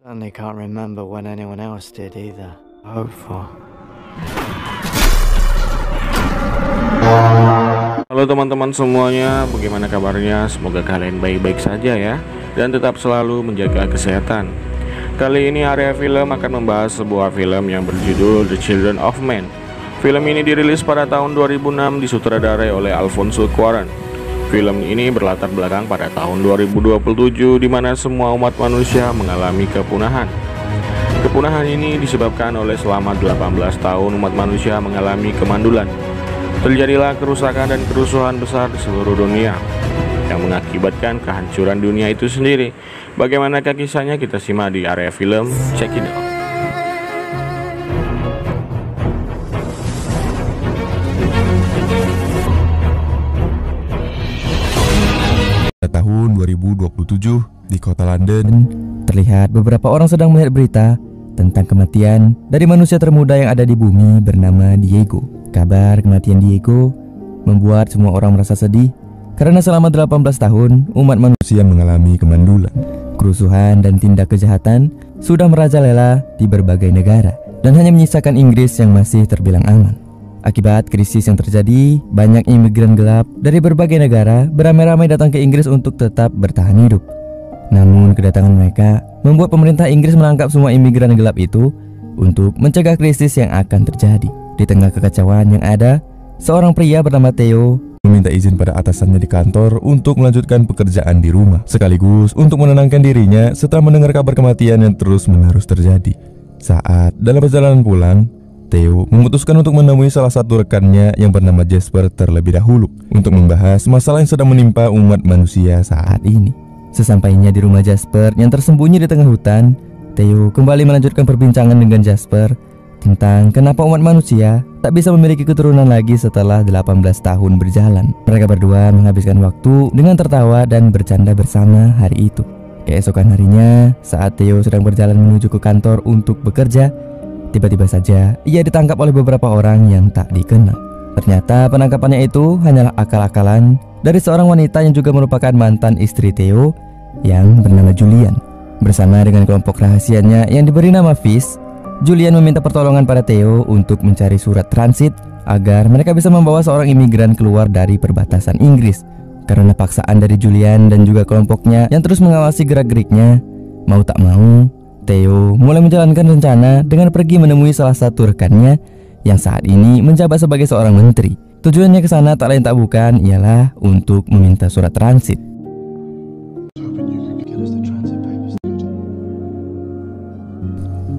Certainly can't remember when anyone else did either. Hope for. Halo teman-teman semuanya, bagaimana kabarnya? Semoga kalian baik-baik saja ya, dan tetap selalu menjaga kesehatan. Kali ini area film akan membahas sebuah film yang berjudul The Children of Men. Film ini dirilis pada tahun 2006, disutradarai oleh Alfonso Cuarón. Film ini berlatar belakang pada tahun 2027, di mana semua umat manusia mengalami kepunahan. Kepunahan ini disebabkan oleh selama 18 tahun umat manusia mengalami kemandulan. Terjadilah kerusakan dan kerusuhan besar di seluruh dunia yang mengakibatkan kehancuran dunia itu sendiri. Bagaimanakah kisahnya? Kita simak di area film. Check it out. Tahun 2027 di kota London, terlihat beberapa orang sedang melihat berita tentang kematian dari manusia termuda yang ada di bumi bernama Diego. Kabar kematian Diego membuat semua orang merasa sedih karena selama 18 tahun umat manusia mengalami kemandulan. Kerusuhan dan tindak kejahatan sudah merajalela di berbagai negara dan hanya menyisakan Inggris yang masih terbilang aman. Akibat krisis yang terjadi, banyak imigran gelap dari berbagai negara beramai-ramai datang ke Inggris untuk tetap bertahan hidup. Namun kedatangan mereka membuat pemerintah Inggris menangkap semua imigran gelap itu untuk mencegah krisis yang akan terjadi. Di tengah kekacauan yang ada, seorang pria bernama Theo meminta izin pada atasannya di kantor untuk melanjutkan pekerjaan di rumah, sekaligus untuk menenangkan dirinya setelah mendengar kabar kematian yang terus-menerus terjadi. Saat dalam perjalanan pulang, Theo memutuskan untuk menemui salah satu rekannya yang bernama Jasper terlebih dahulu untuk membahas masalah yang sedang menimpa umat manusia saat ini. Sesampainya di rumah Jasper yang tersembunyi di tengah hutan, Theo kembali melanjutkan perbincangan dengan Jasper tentang kenapa umat manusia tak bisa memiliki keturunan lagi setelah 18 tahun berjalan. Mereka berdua menghabiskan waktu dengan tertawa dan bercanda bersama hari itu. Keesokan harinya, saat Theo sedang berjalan menuju ke kantor untuk bekerja, tiba-tiba saja ia ditangkap oleh beberapa orang yang tak dikenal. Ternyata penangkapannya itu hanyalah akal-akalan dari seorang wanita yang juga merupakan mantan istri Theo yang bernama Julian. Bersama dengan kelompok rahasianya yang diberi nama Fish, Julian meminta pertolongan pada Theo untuk mencari surat transit agar mereka bisa membawa seorang imigran keluar dari perbatasan Inggris. Karena paksaan dari Julian dan juga kelompoknya yang terus mengawasi gerak-geriknya, mau tak mau Theo mulai menjalankan rencana dengan pergi menemui salah satu rekannya yang saat ini menjabat sebagai seorang menteri. Tujuannya ke sana tak lain tak bukan ialah untuk meminta surat transit.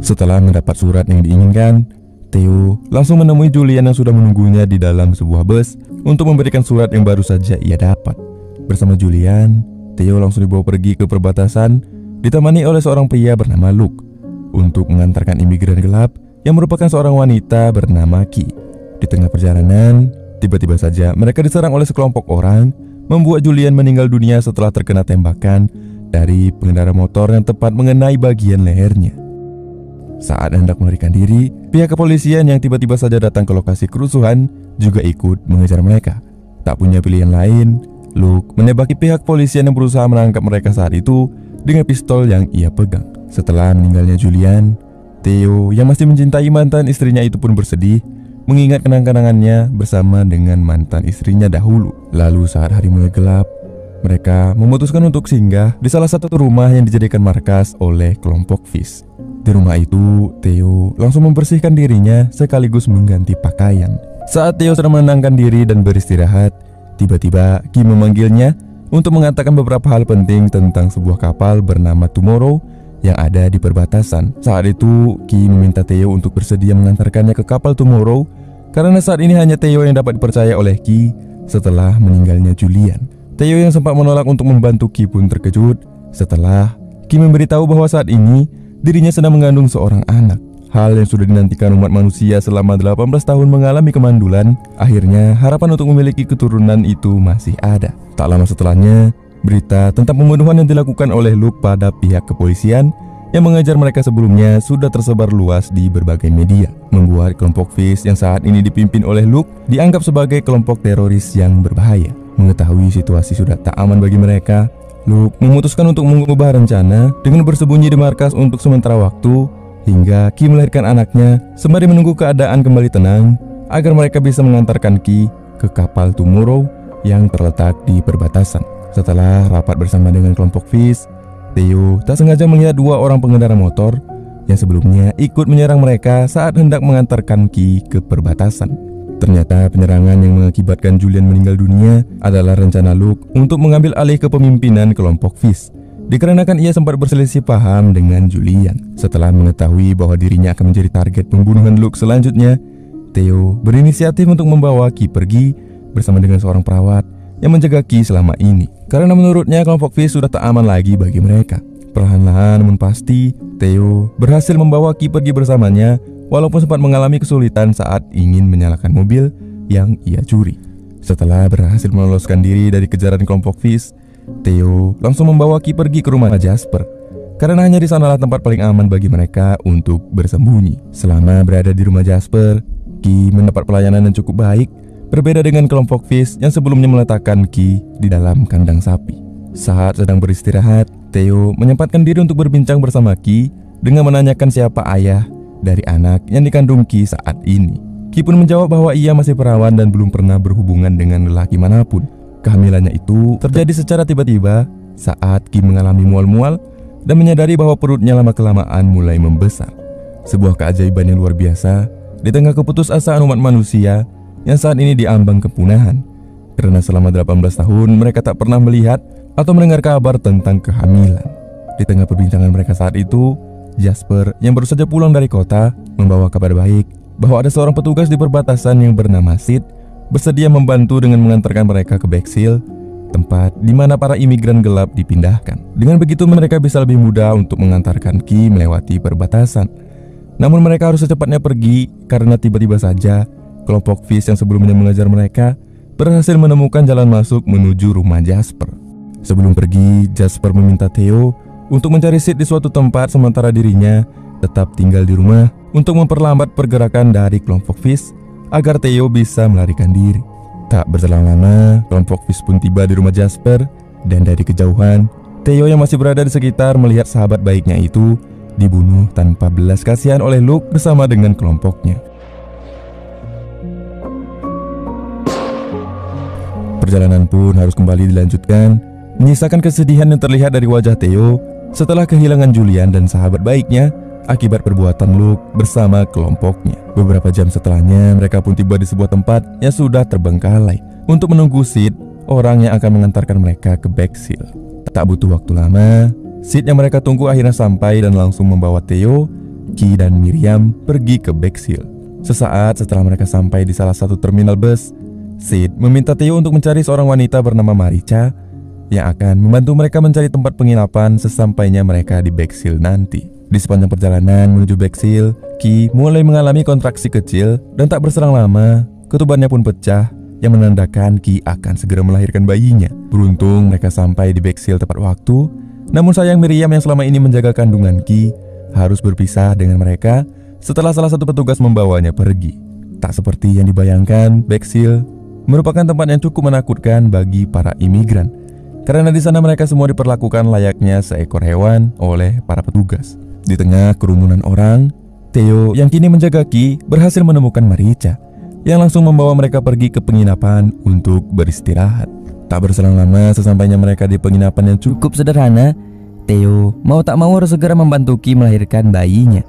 Setelah mendapat surat yang diinginkan, Theo langsung menemui Julian yang sudah menunggunya di dalam sebuah bus untuk memberikan surat yang baru saja ia dapat. Bersama Julian, Theo langsung dibawa pergi ke perbatasan, ditemani oleh seorang pria bernama Luke untuk mengantarkan imigran gelap yang merupakan seorang wanita bernama Ki. Di tengah perjalanan, tiba-tiba saja mereka diserang oleh sekelompok orang, membuat Julian meninggal dunia setelah terkena tembakan dari pengendara motor yang tepat mengenai bagian lehernya. Saat hendak melarikan diri, pihak kepolisian yang tiba-tiba saja datang ke lokasi kerusuhan juga ikut mengejar mereka. Tak punya pilihan lain, Luke menembaki pihak kepolisian yang berusaha menangkap mereka saat itu dengan pistol yang ia pegang. Setelah meninggalnya Julian, Theo yang masih mencintai mantan istrinya itu pun bersedih mengingat kenang-kenangannya bersama dengan mantan istrinya dahulu. Lalu saat hari mulai gelap, mereka memutuskan untuk singgah di salah satu rumah yang dijadikan markas oleh kelompok Fish. Di rumah itu, Theo langsung membersihkan dirinya sekaligus mengganti pakaian. Saat Theo sedang menenangkan diri dan beristirahat, tiba-tiba Ki memanggilnya untuk mengatakan beberapa hal penting tentang sebuah kapal bernama Tomorrow yang ada di perbatasan. Saat itu, Ki meminta Theo untuk bersedia mengantarkannya ke kapal Tomorrow karena saat ini hanya Theo yang dapat dipercaya oleh Ki setelah meninggalnya Julian. Theo yang sempat menolak untuk membantu Ki pun terkejut setelah Ki memberitahu bahwa saat ini dirinya sedang mengandung seorang anak. Hal yang sudah dinantikan umat manusia selama 18 tahun mengalami kemandulan, akhirnya harapan untuk memiliki keturunan itu masih ada. Tak lama setelahnya, berita tentang pembunuhan yang dilakukan oleh Luke pada pihak kepolisian yang mengejar mereka sebelumnya sudah tersebar luas di berbagai media, membuat kelompok Fish yang saat ini dipimpin oleh Luke dianggap sebagai kelompok teroris yang berbahaya. Mengetahui situasi sudah tak aman bagi mereka, Luke memutuskan untuk mengubah rencana dengan bersembunyi di markas untuk sementara waktu hingga Ki melahirkan anaknya sembari menunggu keadaan kembali tenang agar mereka bisa mengantarkan Ki ke kapal Tomorrow yang terletak di perbatasan. Setelah rapat bersama dengan kelompok Fish, Theo tak sengaja melihat dua orang pengendara motor yang sebelumnya ikut menyerang mereka saat hendak mengantarkan Ki ke perbatasan. Ternyata penyerangan yang mengakibatkan Julian meninggal dunia adalah rencana Luke untuk mengambil alih kepemimpinan kelompok Fish, dikarenakan ia sempat berselisih paham dengan Julian. Setelah mengetahui bahwa dirinya akan menjadi target pembunuhan Luke selanjutnya, Theo berinisiatif untuk membawa Ki pergi bersama dengan seorang perawat yang menjaga Ki selama ini, karena menurutnya kelompok Fish sudah tak aman lagi bagi mereka. Perlahan-lahan namun pasti, Theo berhasil membawa Ki pergi bersamanya, walaupun sempat mengalami kesulitan saat ingin menyalakan mobil yang ia curi. Setelah berhasil meloloskan diri dari kejaran kelompok Fish, Theo langsung membawa Ki pergi ke rumah Jasper, karena hanya di sanalah tempat paling aman bagi mereka untuk bersembunyi. Selama berada di rumah Jasper, Ki mendapat pelayanan yang cukup baik, berbeda dengan kelompok Fish yang sebelumnya meletakkan Ki di dalam kandang sapi. Saat sedang beristirahat, Theo menyempatkan diri untuk berbincang bersama Ki dengan menanyakan siapa ayah dari anak yang dikandung Ki saat ini. Ki pun menjawab bahwa ia masih perawan dan belum pernah berhubungan dengan lelaki manapun. Kehamilannya itu terjadi secara tiba-tiba saat Ki mengalami mual-mual dan menyadari bahwa perutnya lama-kelamaan mulai membesar. Sebuah keajaiban yang luar biasa di tengah keputusasaan umat manusia yang saat ini diambang kepunahan, karena selama 18 tahun mereka tak pernah melihat atau mendengar kabar tentang kehamilan. Di tengah perbincangan mereka saat itu, Jasper yang baru saja pulang dari kota membawa kabar baik bahwa ada seorang petugas di perbatasan yang bernama Sid bersedia membantu dengan mengantarkan mereka ke Bexhill, tempat di mana para imigran gelap dipindahkan. Dengan begitu mereka bisa lebih mudah untuk mengantarkan Ki melewati perbatasan. Namun mereka harus secepatnya pergi karena tiba-tiba saja kelompok Fish yang sebelumnya mengejar mereka berhasil menemukan jalan masuk menuju rumah Jasper. Sebelum pergi, Jasper meminta Theo untuk mencari Sid di suatu tempat sementara dirinya tetap tinggal di rumah untuk memperlambat pergerakan dari kelompok Fish agar Theo bisa melarikan diri. Tak berselang lama, kelompok Fish pun tiba di rumah Jasper, dan dari kejauhan, Theo yang masih berada di sekitar melihat sahabat baiknya itu dibunuh tanpa belas kasihan oleh Luke bersama dengan kelompoknya. Perjalanan pun harus kembali dilanjutkan, menyisakan kesedihan yang terlihat dari wajah Theo setelah kehilangan Julian dan sahabat baiknya akibat perbuatan Luke bersama kelompoknya. Beberapa jam setelahnya, mereka pun tiba di sebuah tempat yang sudah terbengkalai untuk menunggu Sid, orang yang akan mengantarkan mereka ke Bexhill. Tak butuh waktu lama, Sid yang mereka tunggu akhirnya sampai dan langsung membawa Theo, Ki dan Miriam pergi ke Bexhill. Sesaat setelah mereka sampai di salah satu terminal bus, Sid meminta Theo untuk mencari seorang wanita bernama Maricha yang akan membantu mereka mencari tempat penginapan sesampainya mereka di Bexhill nanti. Di sepanjang perjalanan menuju Bexhill, Ki mulai mengalami kontraksi kecil dan tak berselang lama, ketubannya pun pecah yang menandakan Ki akan segera melahirkan bayinya. Beruntung mereka sampai di Bexhill tepat waktu, namun sayang Miriam yang selama ini menjaga kandungan Ki harus berpisah dengan mereka setelah salah satu petugas membawanya pergi. Tak seperti yang dibayangkan, Bexhill merupakan tempat yang cukup menakutkan bagi para imigran, karena di sana mereka semua diperlakukan layaknya seekor hewan oleh para petugas. Di tengah kerumunan orang, Theo yang kini menjaga Ki berhasil menemukan Maricha yang langsung membawa mereka pergi ke penginapan untuk beristirahat. Tak berselang lama sesampainya mereka di penginapan yang cukup sederhana, Theo mau tak mau harus segera membantu Ki melahirkan bayinya.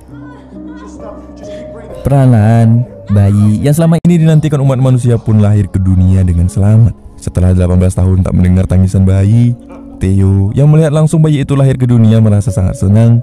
Perlahan, bayi yang selama ini dinantikan umat manusia pun lahir ke dunia dengan selamat. Setelah 18 tahun tak mendengar tangisan bayi, Theo yang melihat langsung bayi itu lahir ke dunia merasa sangat senang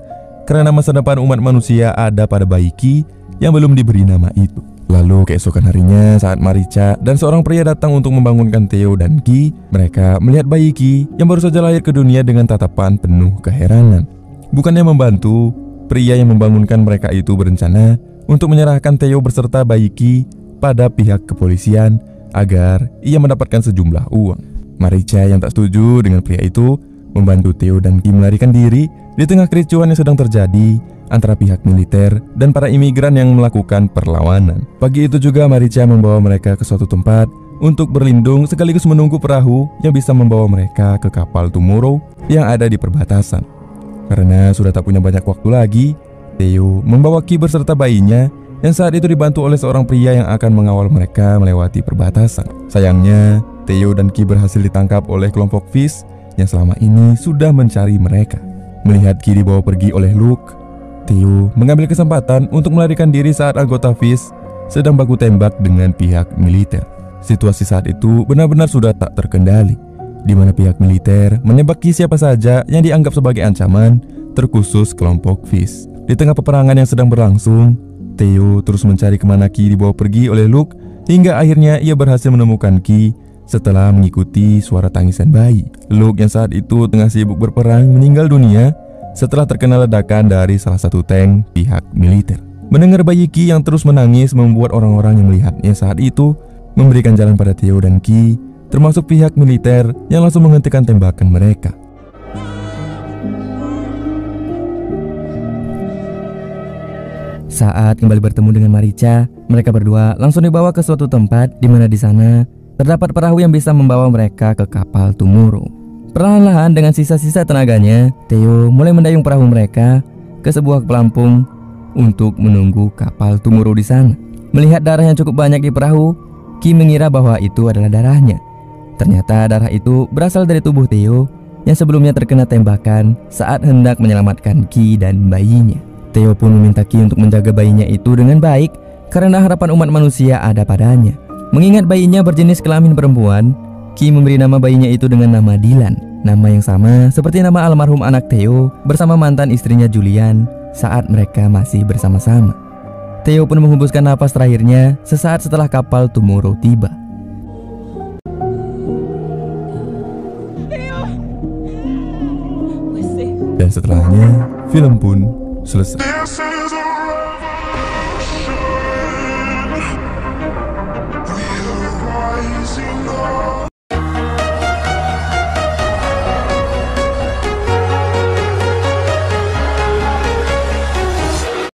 karena masa depan umat manusia ada pada bayi Ki yang belum diberi nama itu. Lalu keesokan harinya saat Maricha dan seorang pria datang untuk membangunkan Theo dan Ki, mereka melihat bayi Ki yang baru saja lahir ke dunia dengan tatapan penuh keheranan. Bukannya membantu, pria yang membangunkan mereka itu berencana untuk menyerahkan Theo beserta bayi Ki pada pihak kepolisian agar ia mendapatkan sejumlah uang. Maricha yang tak setuju dengan pria itu membantu Theo dan Ki melarikan diri di tengah kericuhan yang sedang terjadi antara pihak militer dan para imigran yang melakukan perlawanan. Pagi itu juga Maricha membawa mereka ke suatu tempat untuk berlindung sekaligus menunggu perahu yang bisa membawa mereka ke kapal Tomorrow yang ada di perbatasan. Karena sudah tak punya banyak waktu lagi, Theo membawa Ki beserta bayinya yang saat itu dibantu oleh seorang pria yang akan mengawal mereka melewati perbatasan. Sayangnya, Theo dan Ki berhasil ditangkap oleh kelompok Fish yang selama ini sudah mencari mereka. Melihat Ki dibawa pergi oleh Luke, Theo mengambil kesempatan untuk melarikan diri saat anggota Fish sedang baku tembak dengan pihak militer. Situasi saat itu benar-benar sudah tak terkendali, di mana pihak militer menembak Ki siapa saja yang dianggap sebagai ancaman, terkhusus kelompok Fish. Di tengah peperangan yang sedang berlangsung, Theo terus mencari kemana Ki dibawa pergi oleh Luke, hingga akhirnya ia berhasil menemukan Ki setelah mengikuti suara tangisan bayi. Luke yang saat itu tengah sibuk berperang meninggal dunia setelah terkena ledakan dari salah satu tank pihak militer. Mendengar bayi Ki yang terus menangis membuat orang-orang yang melihatnya saat itu memberikan jalan pada Theo dan Ki, termasuk pihak militer yang langsung menghentikan tembakan mereka. Saat kembali bertemu dengan Marica, mereka berdua langsung dibawa ke suatu tempat di mana di sana terdapat perahu yang bisa membawa mereka ke kapal Tomorrow. Perlahan-lahan dengan sisa-sisa tenaganya, Theo mulai mendayung perahu mereka ke sebuah pelampung untuk menunggu kapal Tomorrow di sana. Melihat darah yang cukup banyak di perahu, Ki mengira bahwa itu adalah darahnya. Ternyata darah itu berasal dari tubuh Theo yang sebelumnya terkena tembakan saat hendak menyelamatkan Ki dan bayinya. Theo pun meminta Ki untuk menjaga bayinya itu dengan baik karena harapan umat manusia ada padanya. Mengingat bayinya berjenis kelamin perempuan, Ki memberi nama bayinya itu dengan nama Dylan, nama yang sama seperti nama almarhum anak Theo bersama mantan istrinya Julian saat mereka masih bersama-sama. Theo pun menghembuskan napas terakhirnya sesaat setelah kapal Tomorrow tiba. Dan setelahnya, film pun selesai.